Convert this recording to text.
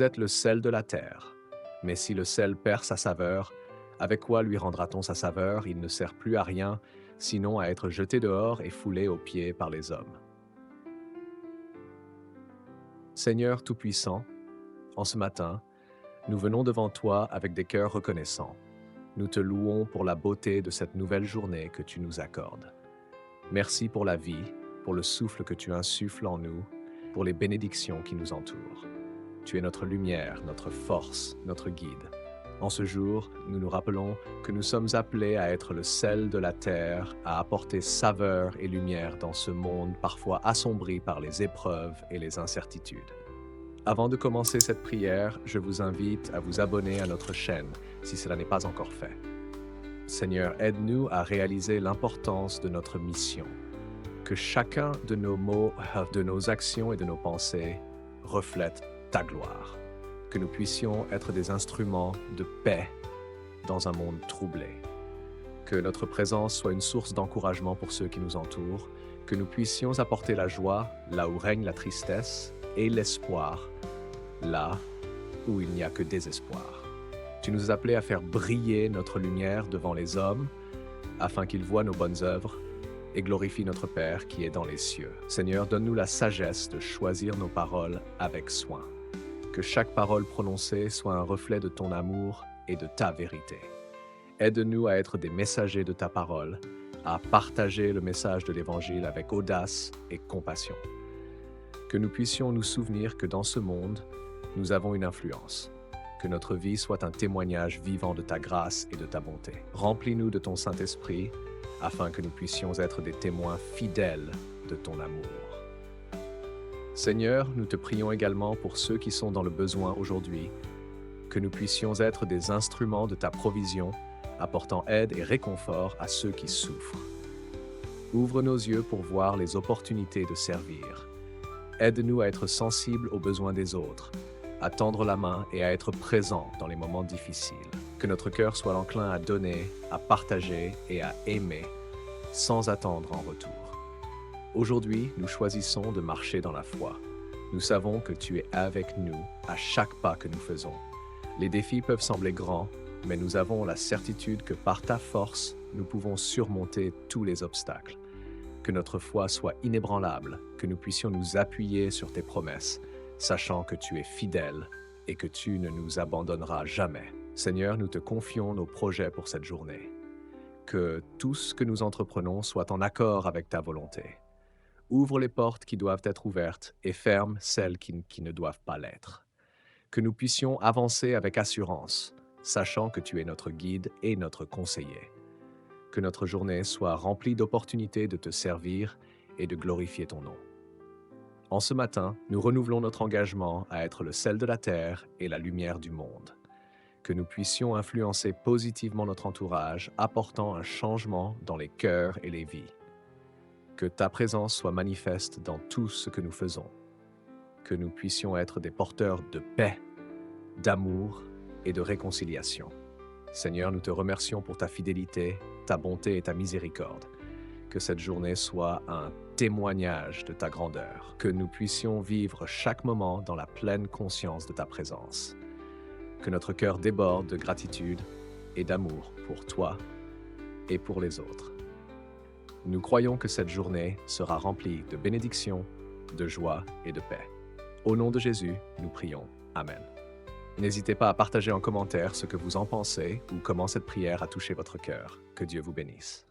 Vous êtes le sel de la terre. Mais si le sel perd sa saveur, avec quoi lui rendra-t-on sa saveur? Il ne sert plus à rien, sinon à être jeté dehors et foulé aux pieds par les hommes. Seigneur Tout-Puissant, en ce matin, nous venons devant toi avec des cœurs reconnaissants. Nous te louons pour la beauté de cette nouvelle journée que tu nous accordes. Merci pour la vie, pour le souffle que tu insuffles en nous, pour les bénédictions qui nous entourent. Tu es notre lumière, notre force, notre guide. En ce jour, nous nous rappelons que nous sommes appelés à être le sel de la terre, à apporter saveur et lumière dans ce monde parfois assombri par les épreuves et les incertitudes. Avant de commencer cette prière, je vous invite à vous abonner à notre chaîne si cela n'est pas encore fait. Seigneur, aide-nous à réaliser l'importance de notre mission, que chacun de nos mots, de nos actions et de nos pensées reflète ta gloire, que nous puissions être des instruments de paix dans un monde troublé, que notre présence soit une source d'encouragement pour ceux qui nous entourent, que nous puissions apporter la joie là où règne la tristesse et l'espoir là où il n'y a que désespoir. Tu nous as appelés à faire briller notre lumière devant les hommes, afin qu'ils voient nos bonnes œuvres et glorifient notre Père qui est dans les cieux. Seigneur, donne-nous la sagesse de choisir nos paroles avec soin. Que chaque parole prononcée soit un reflet de ton amour et de ta vérité. Aide-nous à être des messagers de ta parole, à partager le message de l'Évangile avec audace et compassion. Que nous puissions nous souvenir que dans ce monde, nous avons une influence. Que notre vie soit un témoignage vivant de ta grâce et de ta bonté. Remplis-nous de ton Saint-Esprit, afin que nous puissions être des témoins fidèles de ton amour. Seigneur, nous te prions également pour ceux qui sont dans le besoin aujourd'hui, que nous puissions être des instruments de ta provision, apportant aide et réconfort à ceux qui souffrent. Ouvre nos yeux pour voir les opportunités de servir. Aide-nous à être sensibles aux besoins des autres, à tendre la main et à être présents dans les moments difficiles. Que notre cœur soit enclin à donner, à partager et à aimer, sans attendre en retour. Aujourd'hui, nous choisissons de marcher dans la foi. Nous savons que tu es avec nous à chaque pas que nous faisons. Les défis peuvent sembler grands, mais nous avons la certitude que par ta force, nous pouvons surmonter tous les obstacles. Que notre foi soit inébranlable, que nous puissions nous appuyer sur tes promesses, sachant que tu es fidèle et que tu ne nous abandonneras jamais. Seigneur, nous te confions nos projets pour cette journée. Que tout ce que nous entreprenons soit en accord avec ta volonté. Ouvre les portes qui doivent être ouvertes et ferme celles qui ne doivent pas l'être. Que nous puissions avancer avec assurance, sachant que tu es notre guide et notre conseiller. Que notre journée soit remplie d'opportunités de te servir et de glorifier ton nom. En ce matin, nous renouvelons notre engagement à être le sel de la terre et la lumière du monde. Que nous puissions influencer positivement notre entourage, apportant un changement dans les cœurs et les vies. Que ta présence soit manifeste dans tout ce que nous faisons. Que nous puissions être des porteurs de paix, d'amour et de réconciliation. Seigneur, nous te remercions pour ta fidélité, ta bonté et ta miséricorde. Que cette journée soit un témoignage de ta grandeur. Que nous puissions vivre chaque moment dans la pleine conscience de ta présence. Que notre cœur déborde de gratitude et d'amour pour toi et pour les autres. Nous croyons que cette journée sera remplie de bénédictions, de joie et de paix. Au nom de Jésus, nous prions. Amen. N'hésitez pas à partager en commentaire ce que vous en pensez ou comment cette prière a touché votre cœur. Que Dieu vous bénisse.